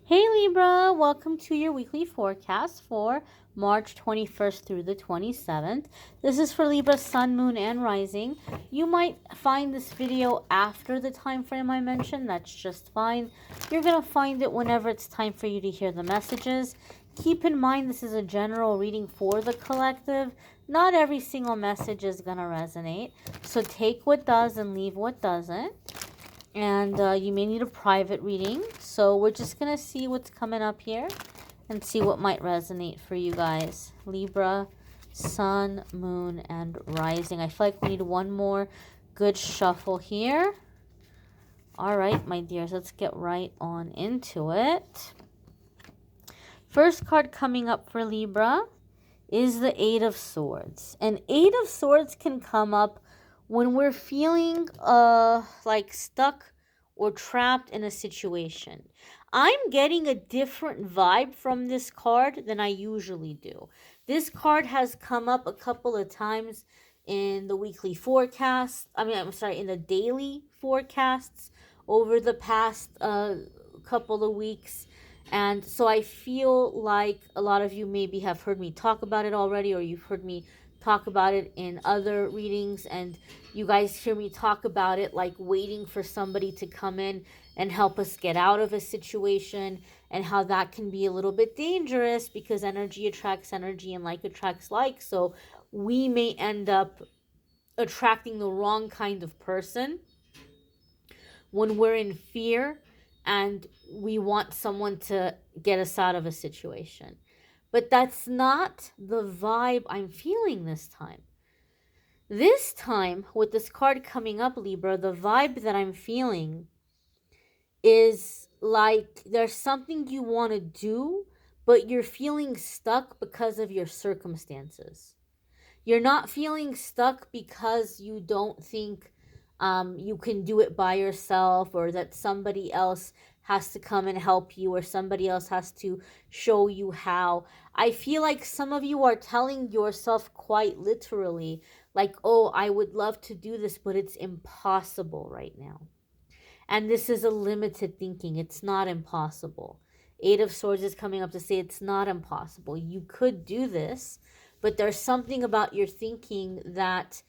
Hey Libra, welcome to your weekly forecast for March 21st through the 27th. This is for Libra, Sun, Moon, and Rising. You might find this video after the time frame I mentioned. That's just fine. You're going to find it whenever it's time for you to hear the messages. Keep in mind this is a general reading for the collective. Not every single message is going to resonate. So take what does and leave what doesn't. And you may need a private reading. So we're just going to see what's coming up here and see what might resonate for you guys. Libra, Sun, Moon, and Rising. I feel like we need one more good shuffle here. All right, my dears, let's get right on into it. First card coming up for Libra is the Eight of Swords. And Eight of Swords can come up when we're feeling like stuck or trapped in a situation. I'm getting a different vibe from this card than I usually do. This card has come up a couple of times in the weekly forecast. In the daily forecasts over the past couple of weeks. And so I feel like a lot of you maybe have heard me talk about it already, or you've heard me talk about it in other readings, and you guys hear me talk about it like waiting for somebody to come in and help us get out of a situation, and how that can be a little bit dangerous because energy attracts energy and like attracts like. So we may end up attracting the wrong kind of person when we're in fear and we want someone to get us out of a situation. But that's not the vibe I'm feeling this time. This time, with this card coming up, Libra, the vibe that I'm feeling is like there's something you want to do, but you're feeling stuck because of your circumstances. You're not feeling stuck because you don't think you can do it by yourself, or that somebody else has to come and help you, or somebody else has to show you how. I feel like some of you are telling yourself quite literally, like, oh, I would love to do this, but it's impossible right now. And this is a limited thinking. It's not impossible. Eight of Swords is coming up to say it's not impossible. You could do this, but there's something about your thinking that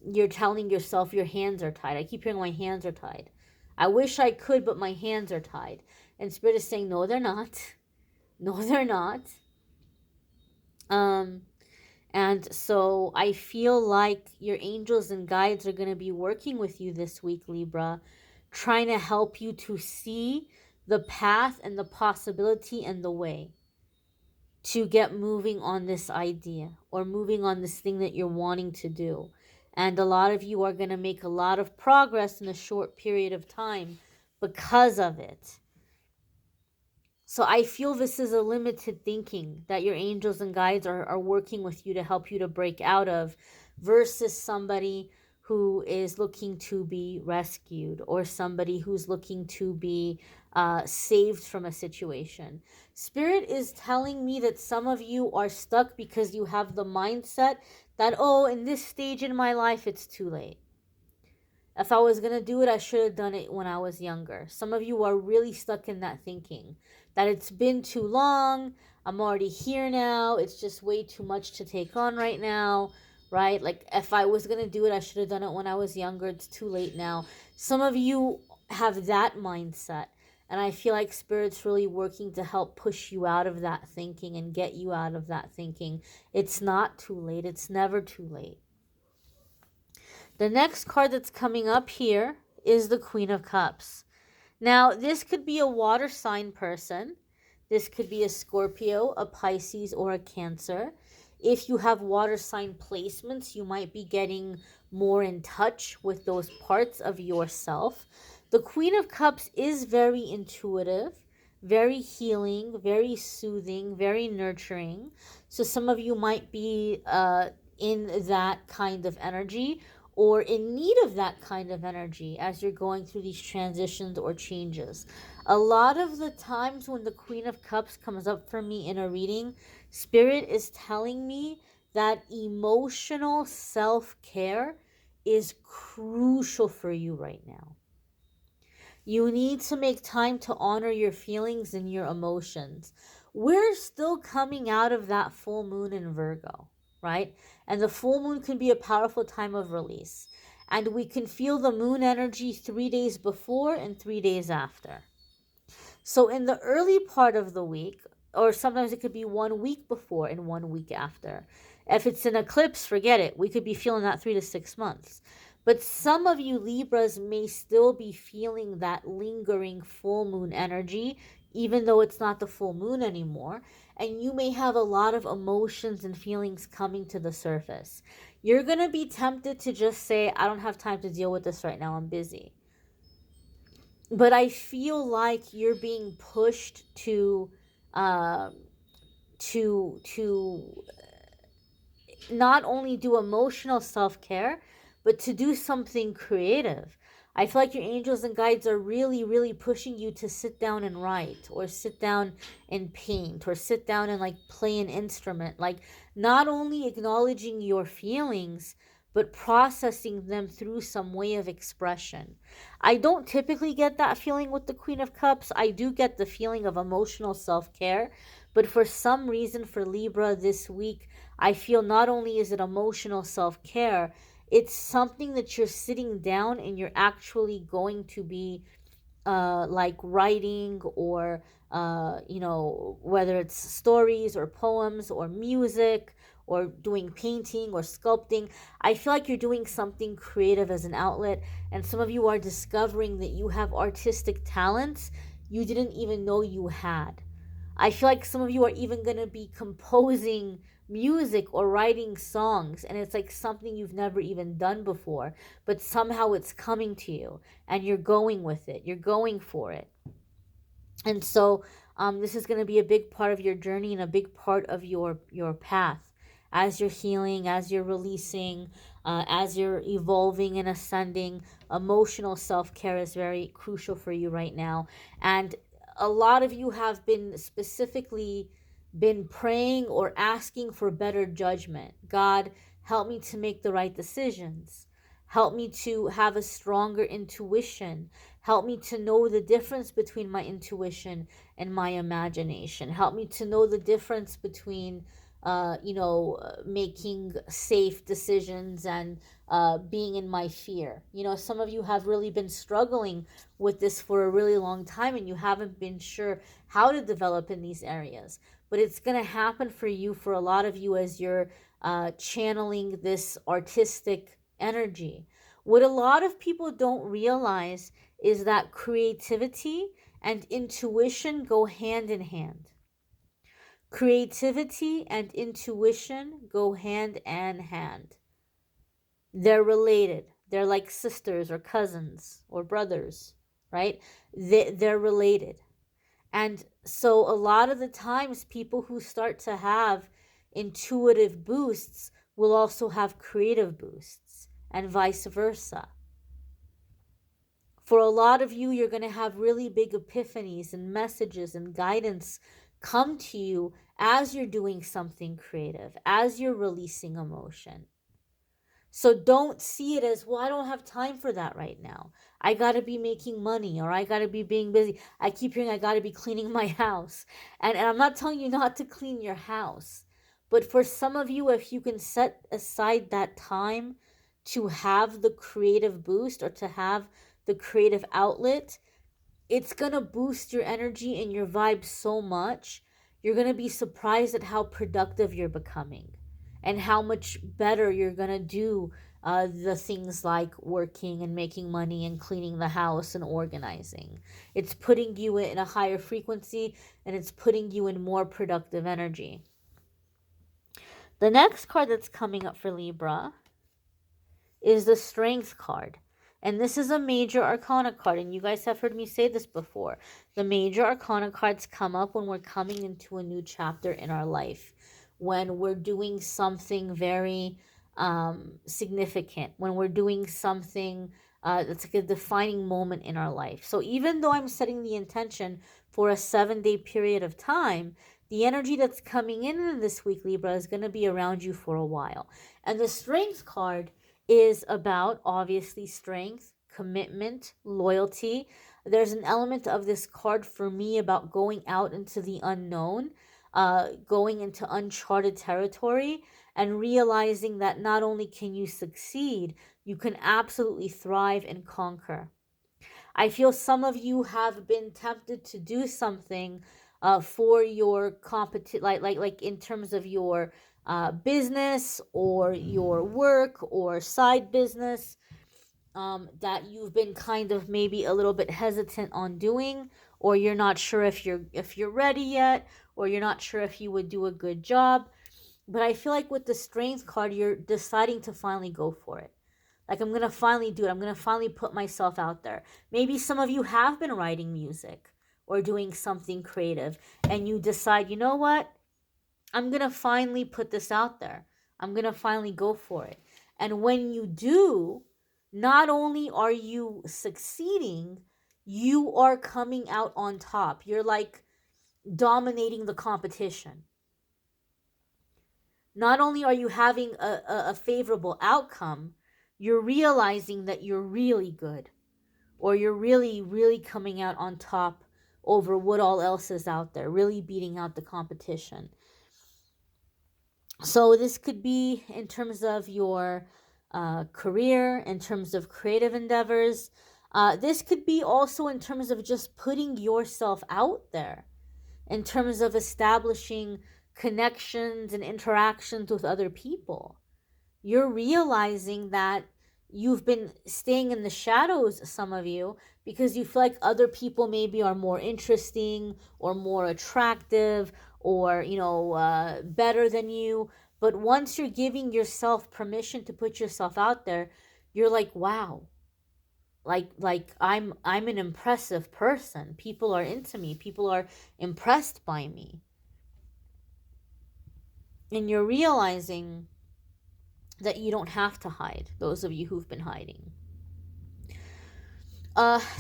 you're telling yourself your hands are tied. I keep hearing my hands are tied. I wish I could, but my hands are tied. And Spirit is saying, no, they're not. No, they're not. And so I feel like your angels and guides are going to be working with you this week, Libra, trying to help you to see the path and the possibility and the way to get moving on this idea or moving on this thing that you're wanting to do. And a lot of you are going to make a lot of progress in a short period of time because of it. So I feel this is a limited thinking that your angels and guides are working with you to help you to break out of, versus somebody who is looking to be rescued, or somebody who's looking to be saved from a situation. Spirit is telling me that some of you are stuck because you have the mindset that, oh, in this stage in my life, it's too late. If I was going to do it, I should have done it when I was younger. Some of you are really stuck in that thinking that it's been too long. I'm already here now. It's just way too much to take on right now, right? Like, if I was going to do it, I should have done it when I was younger. It's too late now. Some of you have that mindset. And I feel like Spirit's really working to help push you out of that thinking and get you out of that thinking. It's not too late. It's never too late. The next card that's coming up here is the Queen of Cups. Now, this could be a water sign person. This could be a Scorpio, a Pisces, or a Cancer. If you have water sign placements, you might be getting more in touch with those parts of yourself. The Queen of Cups is very intuitive, very healing, very soothing, very nurturing. So some of you might be in that kind of energy, or in need of that kind of energy as you're going through these transitions or changes. A lot of the times when the Queen of Cups comes up for me in a reading, Spirit is telling me that emotional self-care is crucial for you right now. You need to make time to honor your feelings and your emotions. We're still coming out of that full moon in Virgo, right? And the full moon can be a powerful time of release. And we can feel the moon energy 3 days before and 3 days after. So in the early part of the week, or sometimes it could be 1 week before and 1 week after. If it's an eclipse, forget it. We could be feeling that 3 to 6 months. But some of you Libras may still be feeling that lingering full moon energy, even though it's not the full moon anymore. And you may have a lot of emotions and feelings coming to the surface. You're going to be tempted to just say, I don't have time to deal with this right now. I'm busy. But I feel like you're being pushed to uh, to not only do emotional self-care, but to do something creative. I feel like your angels and guides are really, really pushing you to sit down and write, or sit down and paint, or sit down and like play an instrument. Like, not only acknowledging your feelings, but processing them through some way of expression. I don't typically get that feeling with the Queen of Cups. I do get the feeling of emotional self-care, but for some reason for Libra this week, I feel not only is it emotional self-care, it's something that you're sitting down and you're actually going to be like writing, or whether it's stories or poems or music or doing painting or sculpting. I feel like you're doing something creative as an outlet, and some of you are discovering that you have artistic talents you didn't even know you had. I feel like some of you are even going to be composing music or writing songs, and it's like something you've never even done before, but somehow it's coming to you and you're going with it. You're going for it. And so this is going to be a big part of your journey and a big part of your path as you're healing, as you're releasing, as you're evolving and ascending. Emotional self-care is very crucial for you right now. And a lot of you have been specifically been praying or asking for better judgment. God, help me to make the right decisions. Help me to have a stronger intuition. Help me to know the difference between my intuition and my imagination. Help me to know the difference between, making safe decisions and being in my fear. Some of you have really been struggling with this for a really long time, and you haven't been sure how to develop in these areas. But it's going to happen for you, for a lot of you, as you're channeling this artistic energy. What a lot of people don't realize is that creativity and intuition go hand in hand. Creativity and intuition go hand in hand. They're related. They're like sisters or cousins or brothers, right? They're related. And so a lot of the times, people who start to have intuitive boosts will also have creative boosts, and vice versa. For a lot of you, you're going to have really big epiphanies and messages and guidance come to you as you're doing something creative, as you're releasing emotion. So don't see it as, well, I don't have time for that right now. I got to be making money, or I got to be being busy. I keep hearing I got to be cleaning my house. And I'm not telling you not to clean your house. But for some of you, if you can set aside that time to have the creative boost, or to have the creative outlet, it's going to boost your energy and your vibe so much. You're going to be surprised at how productive you're becoming, and how much better you're going to do the things like working and making money and cleaning the house and organizing. It's putting you in a higher frequency, and it's putting you in more productive energy. The next card that's coming up for Libra is the Strength card. And this is a major arcana card, and you guys have heard me say this before. The major arcana cards come up when we're coming into a new chapter in our life, when we're doing something very significant, when we're doing something that's like a defining moment in our life. So even though I'm setting the intention for a 7-day period of time, the energy that's coming in this week, Libra, is going to be around you for a while. And the Strength card is about, obviously, strength, commitment, loyalty. there's an element of this card for me about going out into the unknown, going into uncharted territory, and realizing that not only can you succeed, you can absolutely thrive and conquer. I feel some of you have been tempted to do something for your like in terms of your business or your work or side business, that you've been kind of maybe a little bit hesitant on doing, or you're not sure if you're ready yet, or you're not sure if you would do a good job. But I feel like with the strength card, you're deciding to finally go for it. Like, I'm going to finally do it. I'm going to finally put myself out there. Maybe some of you have been writing music or doing something creative, and you decide, you know what? I'm going to finally put this out there. I'm going to finally go for it. And when you do, not only are you succeeding, you are coming out on top. You're like dominating the competition. Not only are you having a favorable outcome, you're realizing that you're really good, or you're really, really coming out on top over what all else is out there, really beating out the competition. So this could be in terms of your career, in terms of creative endeavors. This could be also in terms of just putting yourself out there, in terms of establishing connections and interactions with other people. You're realizing that you've been staying in the shadows, some of you, because you feel like other people maybe are more interesting or more attractive or, better than you. But once you're giving yourself permission to put yourself out there, you're like, wow, like I'm an impressive person. People are into me. People are impressed by me. And you're realizing that you don't have to hide, those of you who've been hiding.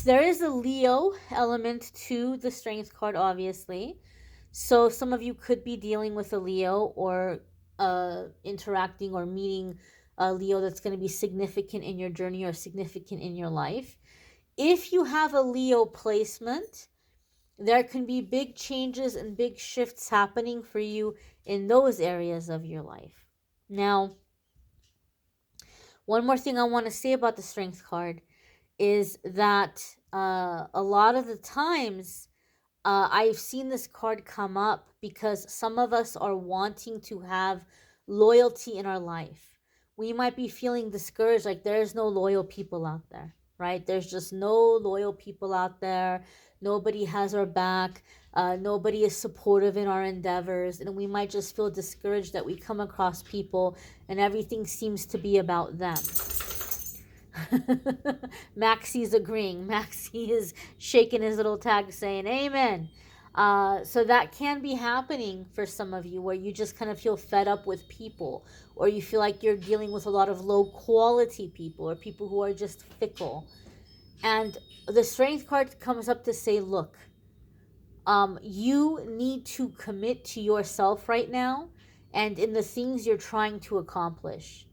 There is a Leo element to the strength card, obviously. So some of you could be dealing with a Leo, or interacting or meeting a Leo that's going to be significant in your journey or significant in your life. If you have a Leo placement, there can be big changes and big shifts happening for you in those areas of your life. Now, one more thing I want to say about the strength card is that a lot of the times I've seen this card come up because some of us are wanting to have loyalty in our life. We might be feeling discouraged, like there's no loyal people out there, right? There's just no loyal people out there. Nobody has our back. Nobody is supportive in our endeavors. And we might just feel discouraged that we come across people and everything seems to be about them. Maxie's agreeing. Maxie is shaking his little tag saying amen. So that can be happening for some of you, where you just kind of feel fed up with people, or you feel like you're dealing with a lot of low quality people, or people who are just fickle. And the strength card comes up to say, look, you need to commit to yourself right now and in the things you're trying to accomplish.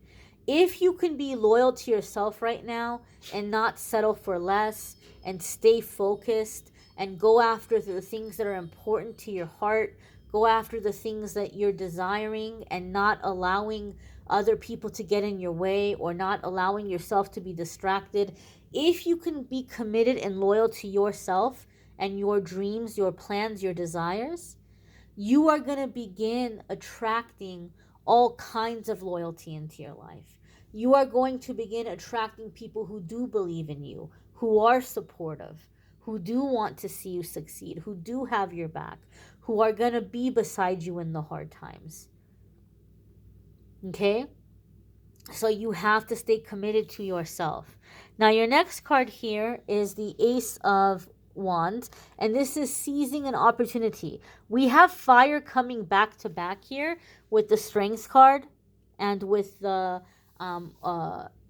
If you can be loyal to yourself right now and not settle for less and stay focused and go after the things that are important to your heart, go after the things that you're desiring and not allowing other people to get in your way or not allowing yourself to be distracted. If you can be committed and loyal to yourself and your dreams, your plans, your desires, you are going to begin attracting all kinds of loyalty into your life. You are going to begin attracting people who do believe in you, who are supportive, who do want to see you succeed, who do have your back, who are going to be beside you in the hard times. Okay? So you have to stay committed to yourself. Now, your next card here is the Ace of Wands, and this is seizing an opportunity. We have fire coming back to back here with the Strength card and with the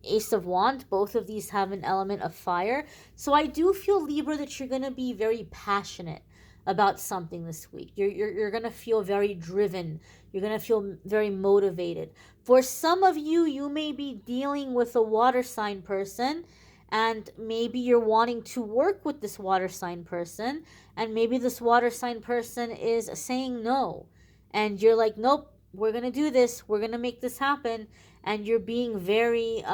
Ace of Wands. Both of these have an element of fire. So I do feel, Libra, that you're going to be very passionate about something this week. You're going to feel very driven. You're going to feel very motivated. For some of you, you may be dealing with a water sign person, and maybe you're wanting to work with this water sign person, and maybe this water sign person is saying no, and you're like, nope, we're gonna do this, we're gonna make this happen, and you're being very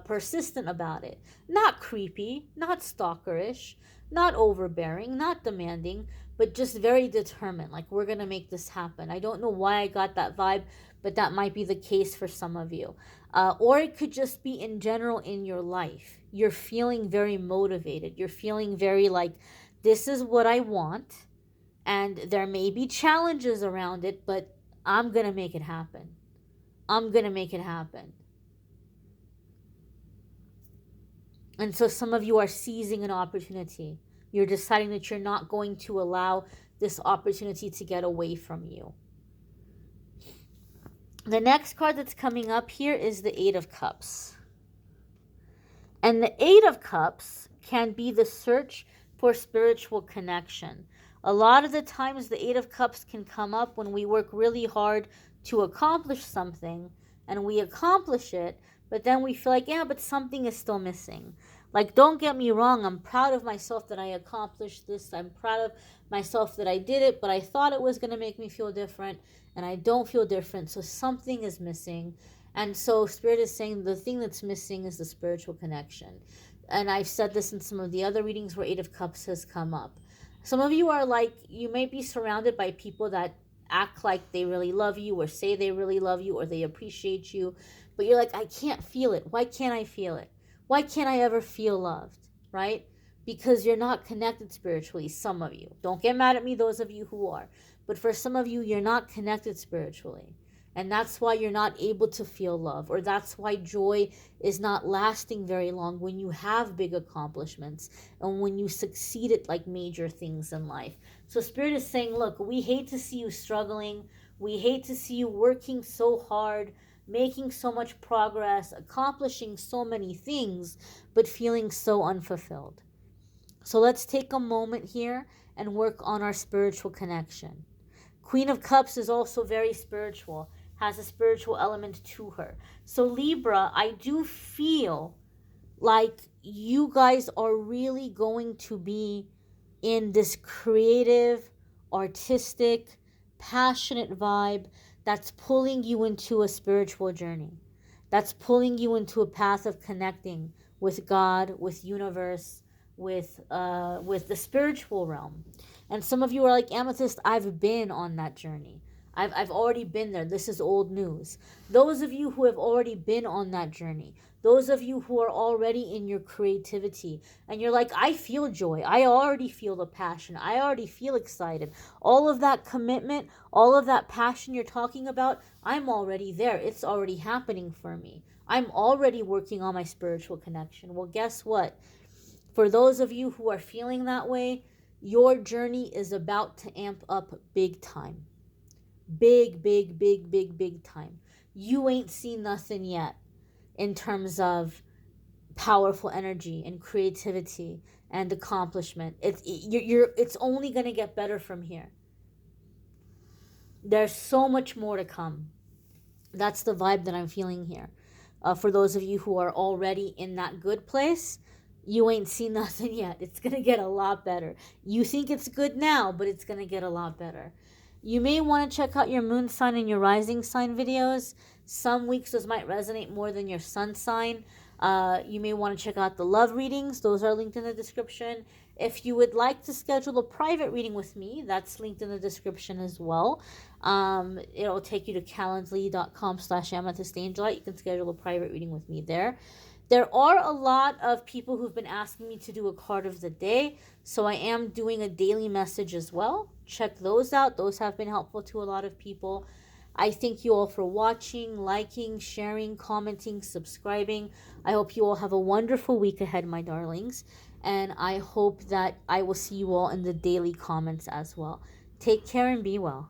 persistent about it. Not creepy, not stalkerish, not overbearing, not demanding, but just very determined. Like, we're gonna make this happen. I don't know why I got that vibe, but that might be the case for some of you. Or it could just be in general in your life. You're feeling very motivated. You're feeling very like, this is what I want, and there may be challenges around it, but I'm gonna make it happen. I'm gonna make it happen. And so some of you are seizing an opportunity. You're deciding that you're not going to allow this opportunity to get away from you. The next card that's coming up here is the Eight of Cups. And the Eight of Cups can be the search for spiritual connection. A lot of the times the Eight of Cups can come up when we work really hard to accomplish something, and we accomplish it, but then we feel like, yeah, but something is still missing. Like, don't get me wrong, I'm proud of myself that I accomplished this. I'm proud of myself that I did it, but I thought it was going to make me feel different, and I don't feel different, so something is missing. And so Spirit is saying the thing that's missing is the spiritual connection. And I've said this in some of the other readings where Eight of Cups has come up. Some of you are like, you may be surrounded by people that act like they really love you, or say they really love you, or they appreciate you, but you're like, I can't feel it. Why can't I feel it? Why can't I ever feel loved, right? Because you're not connected spiritually, some of you. Don't get mad at me, those of you who are. But for some of you, you're not connected spiritually. And that's why you're not able to feel love, or that's why joy is not lasting very long when you have big accomplishments and when you succeed at like major things in life. So Spirit is saying, look, we hate to see you struggling. We hate to see you working so hard, making so much progress, accomplishing so many things, but feeling so unfulfilled. So let's take a moment here and work on our spiritual connection. Queen of Cups is also very spiritual, has a spiritual element to her. So Libra, I do feel like you guys are really going to be in this creative, artistic, passionate vibe that's pulling you into a spiritual journey. That's pulling you into a path of connecting with God, with universe, with the spiritual realm. And some of you are like, Amethyst, I've been on that journey. I've already been there. This is old news. Those of you who have already been on that journey, those of you who are already in your creativity, and you're like, I feel joy. I already feel the passion. I already feel excited. All of that commitment, all of that passion you're talking about, I'm already there. It's already happening for me. I'm already working on my spiritual connection. Well, guess what? For those of you who are feeling that way, your journey is about to amp up big time. Big time. You ain't seen nothing yet in terms of powerful energy and creativity and accomplishment. It's only going to get better from here. There's so much more to come. That's the vibe that I'm feeling here. For those of you who are already in that good place, you ain't seen nothing yet. It's going to get a lot better. You think it's good now, but it's going to get a lot better. You may want to check out your moon sign and your rising sign videos. Some weeks those might resonate more than your sun sign. You may want to check out the love readings. Those are linked in the description. If you would like to schedule a private reading with me, that's linked in the description as well. It'll take you to calendly.com/amethystangel. You can schedule a private reading with me there. There are a lot of people who've been asking me to do a card of the day, so I am doing a daily message as well. Check those out. Those have been helpful to a lot of people. I thank you all for watching, liking, sharing, commenting, subscribing. I hope you all have a wonderful week ahead, my darlings, and I hope that I will see you all in the daily comments as well. Take care and be well.